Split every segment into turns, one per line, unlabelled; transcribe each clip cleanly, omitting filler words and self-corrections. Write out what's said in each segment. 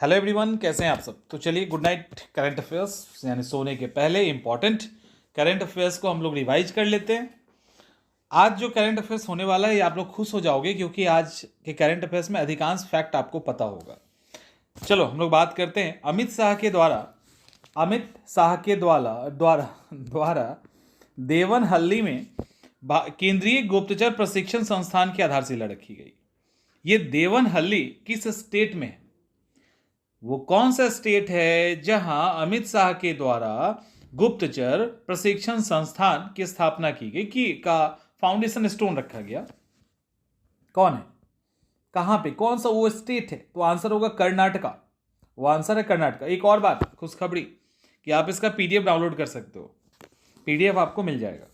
Hello everyone, कैसे हैं आप सब। तो चलिए, गुड नाइट करंट अफेयर्स यानी सोने के पहले इंपॉर्टेंट करंट अफेयर्स को हम लोग रिवाइज कर लेते हैं। आज जो करंट अफेयर्स होने वाला है ये आप लोग खुश हो जाओगे, क्योंकि आज के करंट अफेयर्स में अधिकांश फैक्ट आपको पता होगा। चलो हम लोग बात करते हैं। अमित शाह के द्वारा देवनहल्ली में केंद्रीय गुप्तचर प्रशिक्षण संस्थान की आधारशिला रखी गई। ये देवनहल्ली किस स्टेट में है? वो कौन सा स्टेट है जहां अमित शाह के द्वारा गुप्तचर प्रशिक्षण संस्थान की स्थापना की गई, की का फाउंडेशन स्टोन रखा गया? कौन है, कहां पे, कौन सा वो स्टेट है? तो आंसर होगा कर्नाटका। वो आंसर है कर्नाटका। एक और बात, खुशखबरी, कि आप इसका पीडीएफ डाउनलोड कर सकते हो। पीडीएफ आपको मिल जाएगा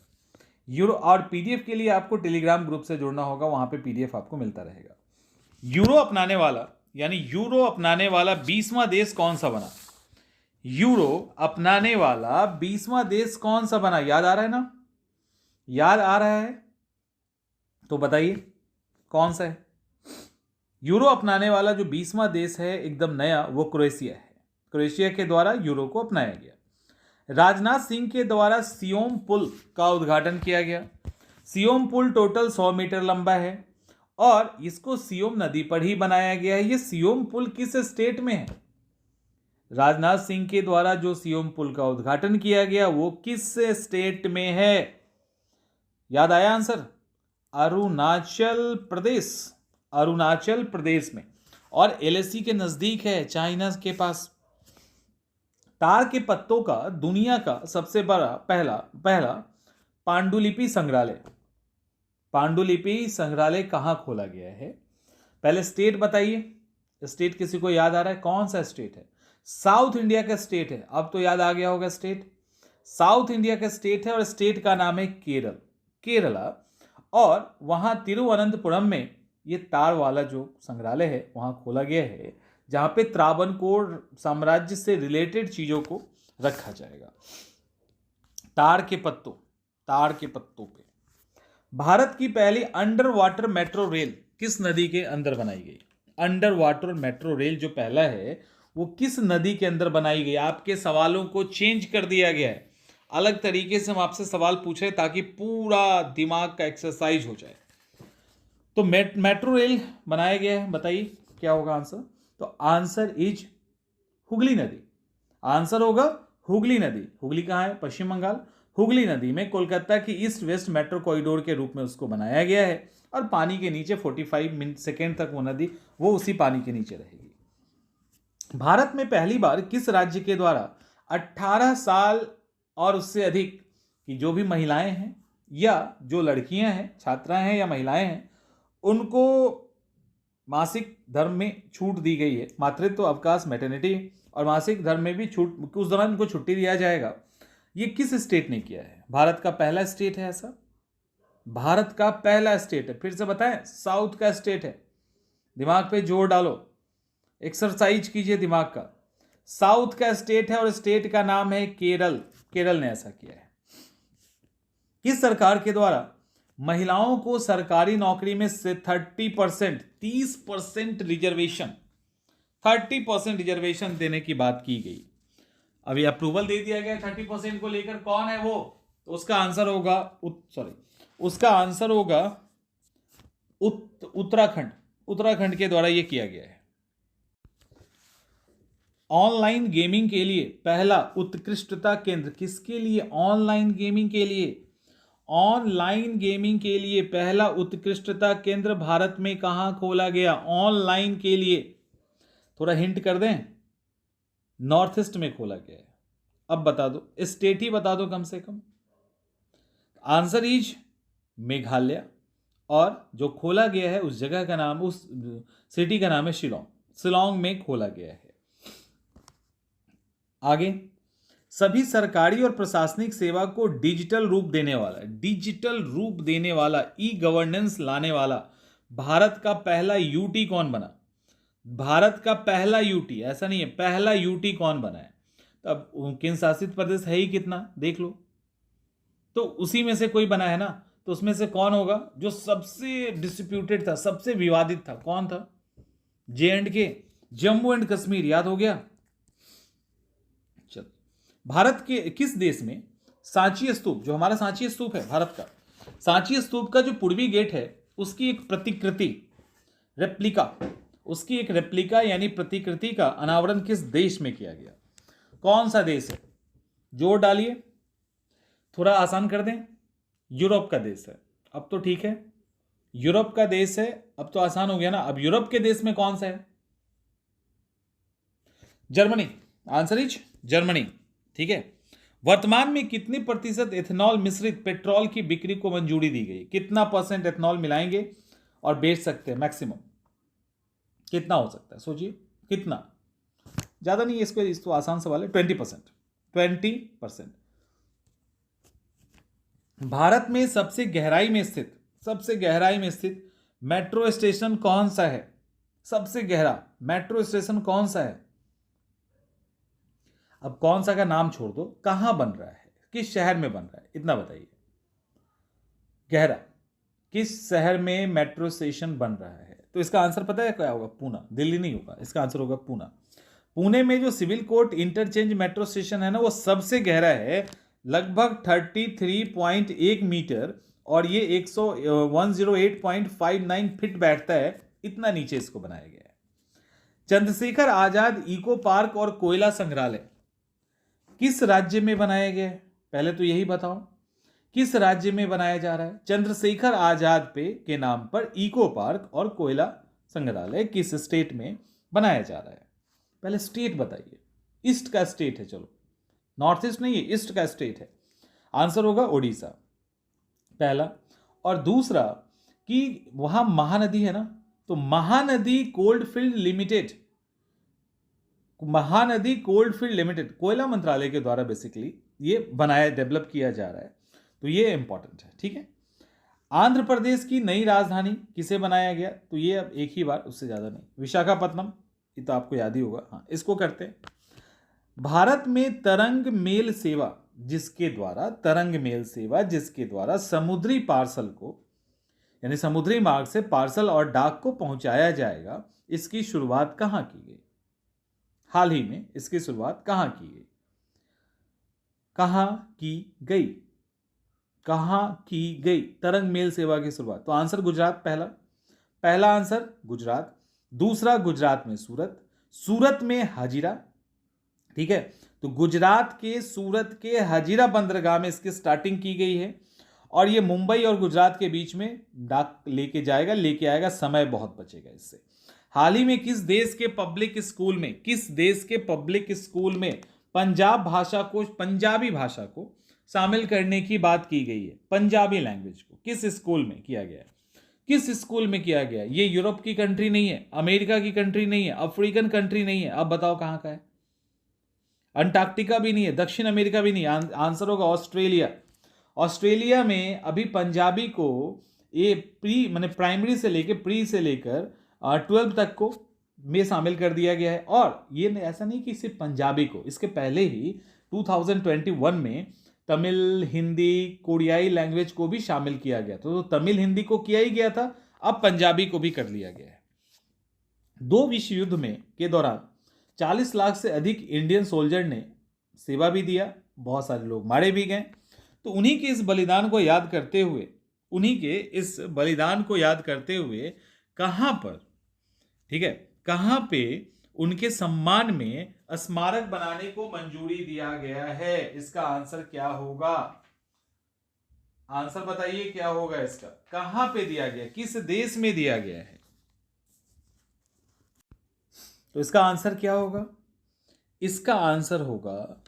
और पीडीएफ के लिए आपको टेलीग्राम ग्रुप से जुड़ना होगा, वहां पे पीडीएफ आपको मिलता रहेगा। यूरो अपनाने वाला 20वां देश कौन सा बना? यूरो अपनाने वाला 20वां देश कौन सा बना? याद आ रहा है ना? याद आ रहा है तो बताइए कौन सा है। यूरो अपनाने वाला जो 20वां देश है एकदम नया, वो क्रोएशिया है। क्रोएशिया के द्वारा यूरो को अपनाया गया। राजनाथ सिंह के द्वारा सियोम पुल का उद्घाटन किया गया। सियोम पुल टोटल 100 मीटर लंबा है और इसको सियोम नदी पर ही बनाया गया है। ये सियोम पुल किस स्टेट में है? राजनाथ सिंह के द्वारा जो सियोम पुल का उद्घाटन किया गया वो किस स्टेट में है? याद आया आंसर? अरुणाचल प्रदेश। अरुणाचल प्रदेश में, और एलएसी के नजदीक है, चाइना के पास। ताड़ के पत्तों का दुनिया का सबसे बड़ा पहला पांडुलिपि संग्रहालय कहां खोला गया है? पहले स्टेट बताइए। स्टेट किसी को याद आ रहा है? कौन सा स्टेट है? साउथ इंडिया का स्टेट है। अब तो याद आ गया होगा स्टेट। साउथ इंडिया का स्टेट है और स्टेट का नाम है केरला। और वहां तिरुवनंतपुरम में ये ताड़ वाला जो संग्रहालय है वहां खोला गया है, जहां पे त्रावणकोर साम्राज्य से रिलेटेड चीजों को रखा जाएगा। ताड़ के पत्तों पे भारत की पहली अंडर वाटर मेट्रो रेल किस नदी के अंदर बनाई गई? अंडर वाटर मेट्रो रेल जो पहला है वो किस नदी के अंदर बनाई गई? आपके सवालों को चेंज कर दिया गया है, अलग तरीके से हम आपसे सवाल पूछ रहे हैं ताकि पूरा दिमाग का एक्सरसाइज हो जाए। तो मेट्रो रेल बनाया गया है, बताइए क्या होगा आंसर? तो आंसर इज हुगली नदी। आंसर होगा हुगली नदी। हुगली कहाँ है? पश्चिम बंगाल। हुगली नदी में कोलकाता की ईस्ट वेस्ट मेट्रो कॉरिडोर के रूप में उसको बनाया गया है और पानी के नीचे 45 सेकेंड तक वो नदी वो उसी पानी के नीचे रहेगी। भारत में पहली बार किस राज्य के द्वारा 18 साल और उससे अधिक की जो भी महिलाएं हैं या जो लड़कियां हैं, छात्राएं हैं या महिलाएं हैं, उनको मासिक धर्म में छूट दी गई है। मातृत्व अवकाश, मैटरनिटी और मासिक धर्म में भी छूट, उस दौरान उनको छुट्टी दिया जाएगा। ये किस स्टेट ने किया है? भारत का पहला स्टेट है ऐसा। भारत का पहला स्टेट है, फिर से बताएं, साउथ का स्टेट है। दिमाग पे जोर डालो, एक्सरसाइज कीजिए दिमाग का। साउथ का स्टेट है और स्टेट का नाम है केरल। केरल ने ऐसा किया है। किस सरकार के द्वारा महिलाओं को सरकारी नौकरी में से 30% रिजर्वेशन देने की बात की गई? अभी अप्रूवल दे दिया गया 30% को लेकर। कौन है वो? तो उसका आंसर होगा उत्तराखंड। उत्तराखंड के द्वारा यह किया गया है। ऑनलाइन गेमिंग के लिए पहला उत्कृष्टता केंद्र किसके लिए? ऑनलाइन गेमिंग के लिए पहला उत्कृष्टता केंद्र भारत में कहां खोला गया? ऑनलाइन के लिए थोड़ा हिंट कर दें, नॉर्थ ईस्ट में खोला गया है। अब बता दो, स्टेट ही बता दो कम से कम। आंसर इज मेघालय, और जो खोला गया है उस जगह का नाम, उस सिटी का नाम है शिलोंग में खोला गया है। आगे, सभी सरकारी और प्रशासनिक सेवा को डिजिटल रूप देने वाला ई गवर्नेंस लाने वाला भारत का पहला यूटी कौन बना? भारत का पहला यूटी, ऐसा नहीं है, पहला यूटी कौन बना है? अब केंद्र शासित प्रदेश है ही कितना, देख लो। तो उसी में से कोई बना है ना, तो उसमें से कौन होगा जो सबसे डिस्प्यूटेड था, सबसे विवादित था? कौन था? जे एंड के। जम्मू एंड कश्मीर, याद हो गया। चल, भारत के किस देश में सांची स्तूप, जो हमारा सांची स्तूप है भारत का, सांची स्तूप का जो पूर्वी गेट है उसकी एक प्रतिकृति, रेप्लिका, उसकी एक रेप्लिका यानी प्रतिकृति का अनावरण किस देश में किया गया? कौन सा देश है? जोर डालिए, थोड़ा आसान कर दें। यूरोप का देश है। अब तो ठीक है, यूरोप का देश है, अब तो आसान हो गया ना। अब यूरोप के देश में कौन सा है? जर्मनी। Answer is Germany. ठीक है। वर्तमान में कितने प्रतिशत एथेनॉल मिश्रित पेट्रोल की बिक्री को मंजूरी दी गई? कितना परसेंट एथेनॉल मिलाएंगे और बेच सकते हैं मैक्सिमम? कितना हो सकता है, सोचिए कितना? ज्यादा नहीं, इसको इस तो आसान सवाल है। 20%। 20%। भारत में सबसे गहराई में स्थित मेट्रो स्टेशन कौन सा है? सबसे गहरा मेट्रो स्टेशन कौन सा है? अब कौन सा का नाम छोड़ दो, कहां बन रहा है, किस शहर में बन रहा है, इतना बताइए। गहरा, किस शहर में मेट्रो स्टेशन बन रहा है? तो इसका आंसर पता है क्या होगा? पूना। दिल्ली नहीं होगा, इसका आंसर होगा पूना। पुणे में जो civil court interchange metro station है ना, वो सबसे गहरा है, लगभग 33.1 मीटर, और ये 108.59 फीट बैठता है। इतना नीचे इसको बनाया गया है। चंद्रशेखर आजाद इको पार्क और कोयला संग्रहालय किस राज्य में बनाया गया है? पहले तो यही बताओ, किस राज्य में बनाया जा रहा है? चंद्रशेखर आजाद पे के नाम पर इको पार्क और कोयला संग्रहालय किस स्टेट में बनाया जा रहा है? पहले स्टेट बताइए। ईस्ट का स्टेट है, चलो, नॉर्थ ईस्ट नहीं है, ईस्ट का स्टेट है। आंसर होगा उड़ीसा, पहला। और दूसरा कि वहां महानदी है ना, तो महानदी कोल्डफील्ड लिमिटेड कोयला मंत्रालय के द्वारा बेसिकली ये बनाया, डेवलप किया जा रहा है, तो ये इंपॉर्टेंट है। ठीक है। आंध्र प्रदेश की नई राजधानी किसे बनाया गया? तो ये अब एक ही बार, उससे ज्यादा नहीं। विशाखापत्तनम, ये तो आपको याद ही होगा। हाँ, इसको करते हैं। भारत में तरंग मेल सेवा जिसके द्वारा समुद्री पार्सल को, यानी समुद्री मार्ग से पार्सल और डाक को पहुंचाया जाएगा, इसकी शुरुआत कहां की गई? हाल ही में इसकी शुरुआत कहां की गई? कहां की गई तरंग मेल सेवा की शुरुआत? तो आंसर गुजरात, पहला आंसर गुजरात। दूसरा, गुजरात में सूरत में हजीरा। ठीक है, तो गुजरात के सूरत के हजीरा बंदरगाह में इसकी स्टार्टिंग की गई है, और ये मुंबई और गुजरात के बीच में डाक लेके आएगा, समय बहुत बचेगा इससे। हाल ही में किस देश के पब्लिक स्कूल में पंजाबी भाषा को शामिल करने की बात की गई है? पंजाबी लैंग्वेज को किस स्कूल में किया गया है? ये यूरोप की कंट्री नहीं है, अमेरिका की कंट्री नहीं है, अफ्रीकन कंट्री नहीं है। अब बताओ कहां का है? अंटार्कटिका भी नहीं है, दक्षिण अमेरिका भी नहीं। आंसर होगा ऑस्ट्रेलिया में अभी पंजाबी को ये प्राइमरी से लेकर प्री से लेकर 12 तक को में शामिल कर दिया गया है। और ये ऐसा नहीं कि सिर्फ पंजाबी को, इसके पहले ही 2021 में तमिल, हिंदी, कोरियाई लैंग्वेज को भी शामिल किया गया। तो तमिल, हिंदी को किया ही गया था, अब पंजाबी को भी कर लिया गया है। 2 विश्व युद्ध के दौरान 40 लाख से अधिक इंडियन सोल्जर ने सेवा भी दिया, बहुत सारे लोग मारे भी गए। तो उन्हीं के इस बलिदान को याद करते हुए कहां पर, ठीक है, कहां पे उनके सम्मान में स्मारक बनाने को मंजूरी दिया गया है? इसका आंसर क्या होगा? आंसर बताइए क्या होगा इसका? कहां पे दिया गया, किस देश में दिया गया है? तो इसका आंसर क्या होगा? इसका आंसर होगा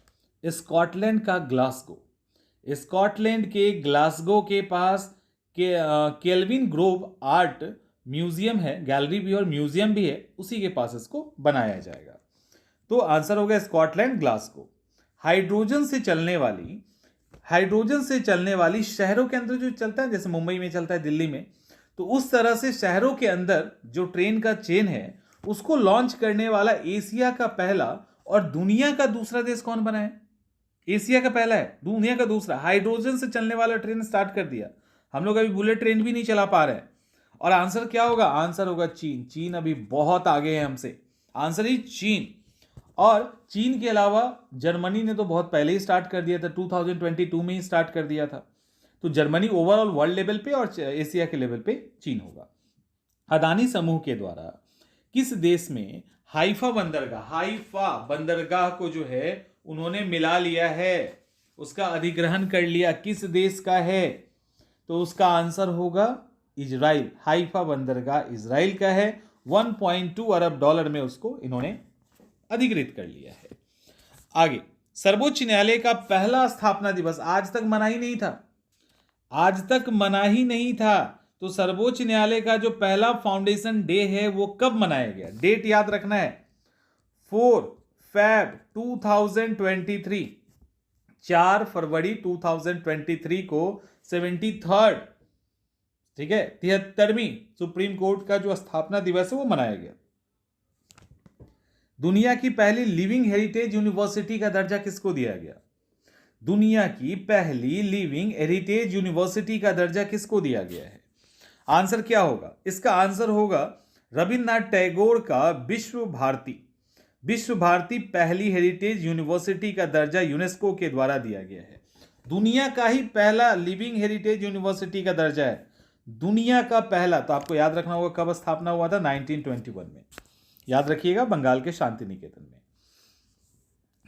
स्कॉटलैंड का ग्लासगो। स्कॉटलैंड के ग्लासगो के पास केल्विन ग्रोव आर्ट म्यूजियम है, गैलरी भी और म्यूजियम भी है, उसी के पास इसको बनाया जाएगा। तो आंसर होगा स्कॉटलैंड, ग्लासगो। हाइड्रोजन से चलने वाली शहरों के अंदर जो चलता है, जैसे मुंबई में चलता है, दिल्ली में, तो उस तरह से शहरों के अंदर जो ट्रेन का चेन है उसको लॉन्च करने वाला एशिया का पहला और दुनिया का दूसरा देश कौन बना है? एशिया का पहला है, दुनिया का दूसरा। हाइड्रोजन से चलने वाला ट्रेन स्टार्ट कर दिया। हम लोग अभी बुलेट ट्रेन भी नहीं चला पा रहे हैं। और आंसर क्या होगा? आंसर होगा चीन। चीन अभी बहुत आगे है हमसे। आंसर इज चीन। और चीन के अलावा जर्मनी ने तो बहुत पहले ही स्टार्ट कर दिया था, 2022 में ही स्टार्ट कर दिया था। तो जर्मनी ओवरऑल वर्ल्ड लेवल पे और एशिया के लेवल पे चीन होगा। अदानी समूह के द्वारा किस देश में हाइफा बंदरगाह को जो है उन्होंने मिला लिया है, उसका अधिग्रहण कर लिया, किस देश का है? तो उसका आंसर होगा इजराइल। हाइफा बंदरगाह इजराइल का है। 1.2 अरब डॉलर में उसको इन्होंने अधिकृत कर लिया है। आगे, सर्वोच्च न्यायालय का पहला स्थापना दिवस आज तक मना ही नहीं था। तो सर्वोच्च न्यायालय का जो पहला फाउंडेशन डे है वो कब मनाया गया? डेट याद रखना है, 4 Feb 2023, 4 फरवरी 2023 को 73rd, ठीक है, 73वीं सुप्रीम कोर्ट का जो स्थापना दिवस है वो मनाया गया। दुनिया की पहली लिविंग हेरिटेज यूनिवर्सिटी का दर्जा किसको दिया गया? दुनिया की पहली लिविंग हेरिटेज यूनिवर्सिटी का दर्जा किसको दिया गया है? आंसर क्या होगा? इसका आंसर होगा रविन्द्रनाथ टैगोर का विश्व भारती पहली हेरिटेज यूनिवर्सिटी का दर्जा यूनेस्को के द्वारा दिया गया है। दुनिया का ही पहला लिविंग हेरिटेज यूनिवर्सिटी का दर्जा है, दुनिया का पहला। तो आपको याद रखना होगा कब स्थापना हुआ था, 1921 में। याद रखिएगा, बंगाल के शांति निकेतन में।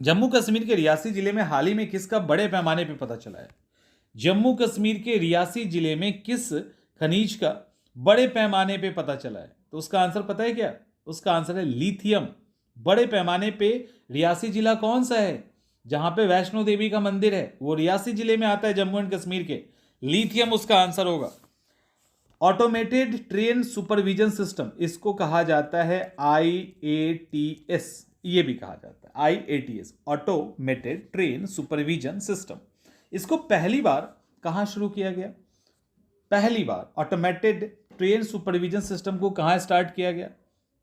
जम्मू कश्मीर के रियासी जिले में हाल ही में किसका बड़े पैमाने पर पता चला है? जम्मू कश्मीर के रियासी जिले में किस खनिज का बड़े पैमाने पे पता चला है? तो उसका आंसर पता है क्या? उसका आंसर है लिथियम। बड़े पैमाने पे रियासी जिला कौन सा है जहां पे वैष्णो देवी का मंदिर है? वो रियासी जिले में आता है, जम्मू एंड कश्मीर के। लिथियम उसका आंसर होगा। ऑटोमेटेड ट्रेन सुपरविजन सिस्टम, इसको कहा जाता है IATS, ये भी कहा जाता है IATS, automated train supervision system. इसको पहली बार कहां शुरू किया गया? पहली बार ऑटोमेटेड ट्रेन सुपरविजन सिस्टम को कहां स्टार्ट किया गया?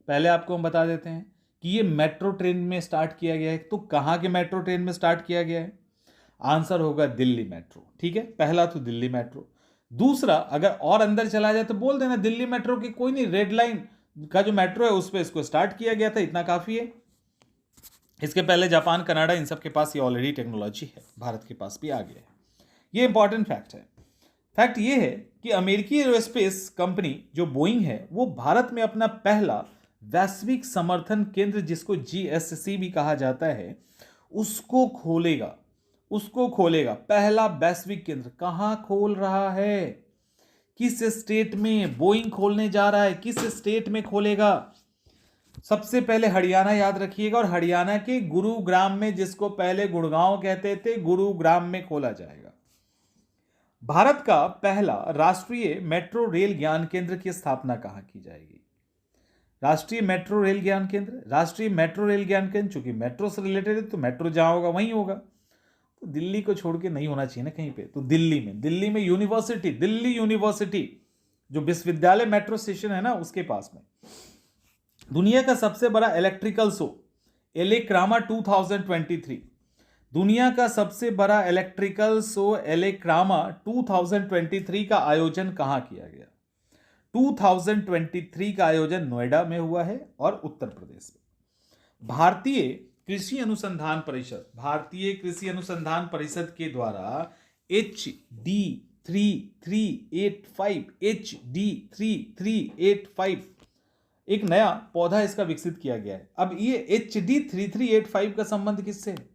पहले आपको हम बता देते हैं कि ये मेट्रो ट्रेन में स्टार्ट किया गया है। तो कहां के मेट्रो ट्रेन में स्टार्ट किया गया है? आंसर होगा दिल्ली मेट्रो। ठीक है, पहला तो दिल्ली मेट्रो। दूसरा, अगर और अंदर चला जाए तो बोल देना दिल्ली मेट्रो की कोई नहीं, रेड लाइन का जो मेट्रो है उस पर इसको स्टार्ट किया गया था, इतना काफी है। इसके पहले जापान, कनाडा, इन सब के पास ये ऑलरेडी टेक्नोलॉजी है, भारत के पास भी आ गया है। ये इंपॉर्टेंट फैक्ट है। फैक्ट ये है कि अमेरिकी एरोस्पेस कंपनी जो बोइंग है वो भारत में अपना पहला वैश्विक समर्थन केंद्र, जिसको GSC भी कहा जाता है, उसको खोलेगा। पहला वैश्विक केंद्र कहां खोल रहा है? किस स्टेट में बोइंग खोलने जा रहा है? किस स्टेट में खोलेगा? सबसे पहले हरियाणा याद रखिएगा, और हरियाणा के गुरुग्राम में, जिसको पहले गुड़गांव कहते थे, गुरुग्राम में खोला जाएगा। भारत का पहला राष्ट्रीय मेट्रो रेल ज्ञान केंद्र की स्थापना कहां की जाएगी? राष्ट्रीय मेट्रो रेल ज्ञान केंद्र चूंकि मेट्रो से रिलेटेड है तो मेट्रो जहां होगा वहीं होगा। तो दिल्ली को छोड़ के नहीं होना चाहिए ना कहीं पे। तो दिल्ली में यूनिवर्सिटी, दिल्ली यूनिवर्सिटी जो विश्वविद्यालय मेट्रो स्टेशन है ना उसके पास में। दुनिया का सबसे बड़ा इलेक्ट्रिकल शो एलेक्रामा 2023, दुनिया का सबसे बड़ा इलेक्ट्रिकल शो एलेक्रामा 2023 का आयोजन कहां किया गया? 2023 का आयोजन नोएडा में हुआ है और उत्तर प्रदेश में। भारतीय कृषि अनुसंधान परिषद के द्वारा HD3385 एक नया पौधा इसका विकसित किया गया है। अब ये HD3385 का संबंध किससे है?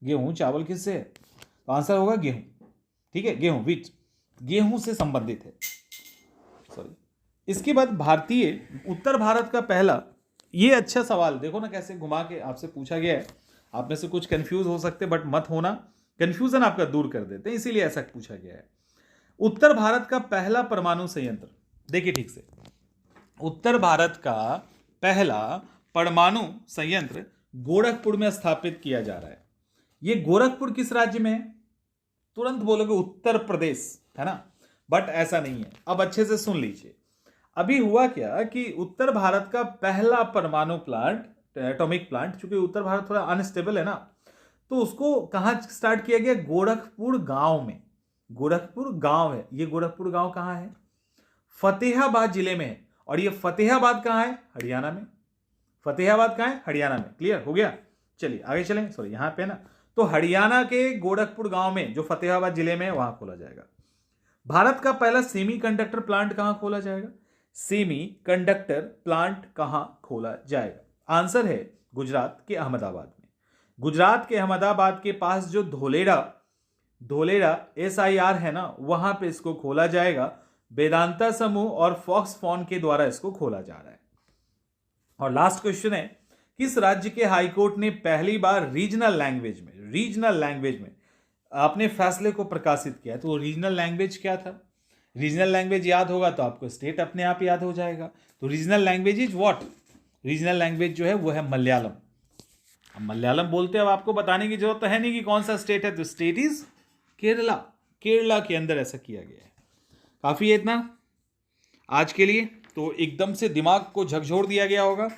गेहूं, चावल किससे है? तो आंसर होगा गेहूं। ठीक है, गेहूं, व्हीट, गेहूं से संबंधित है। सॉरी। इसके बाद उत्तर भारत का पहला, ये अच्छा सवाल देखो ना कैसे घुमा के आपसे पूछा गया है। आप में से कुछ कंफ्यूज हो सकते, बट मत होना, कंफ्यूजन आपका दूर कर देते हैं, इसीलिए ऐसा पूछा गया है। उत्तर भारत का पहला परमाणु संयंत्र, देखिए ठीक से, उत्तर भारत का पहला परमाणु संयंत्र गोरखपुर में स्थापित किया जा रहा है। ये गोरखपुर किस राज्य में है? तुरंत बोलोगे उत्तर प्रदेश, है ना, बट ऐसा नहीं है। अब अच्छे से सुन लीजिए। अभी हुआ क्या कि उत्तर भारत का पहला परमाणु प्लांट, एटॉमिक प्लांट, चूंकि उत्तर भारत थोड़ा अनस्टेबल है ना, तो उसको कहां स्टार्ट किया गया? गोरखपुर गांव में। गोरखपुर गांव है, ये गोरखपुर गांव कहां है? फतेहाबाद जिले में है। और ये फतेहाबाद कहां है? हरियाणा में। फतेहाबाद कहाँ है? हरियाणा में। क्लियर हो गया? चलिए आगे चलें। सॉरी यहाँ पे ना, तो हरियाणा के गोरखपुर गांव में जो फतेहाबाद जिले में है वहां खोला जाएगा। भारत का पहला सेमी कंडक्टर प्लांट कहां खोला जाएगा? सेमी कंडक्टर प्लांट कहां खोला जाएगा? आंसर है गुजरात के अहमदाबाद में। गुजरात के अहमदाबाद के पास जो धोलेरा SIR है ना, वहां पे इसको खोला जाएगा। वेदांता समूह और फॉक्सकॉन के द्वारा इसको खोला जा रहा है। और लास्ट क्वेश्चन है, किस राज्य के हाईकोर्ट ने पहली बार रीजनल लैंग्वेज में अपने फैसले को प्रकाशित किया? तो रीजनल लैंग्वेज क्या था? रीजनल लैंग्वेज याद होगा तो आपको स्टेट अपने आप याद हो जाएगा। तो regional language is what? Regional language जो है वो है मलयालम। अब मलयालम बोलते हैं, अब आपको बताने की जरूरत है नहीं कि कौन सा स्टेट है, तो स्टेट इज केरला के अंदर ऐसा किया गया है। काफी है इतना आज के लिए, तो एकदम से दिमाग को झकझोर दिया गया होगा।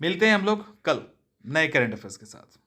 मिलते हैं हम लोग कल नए करंट अफेयर्स के साथ।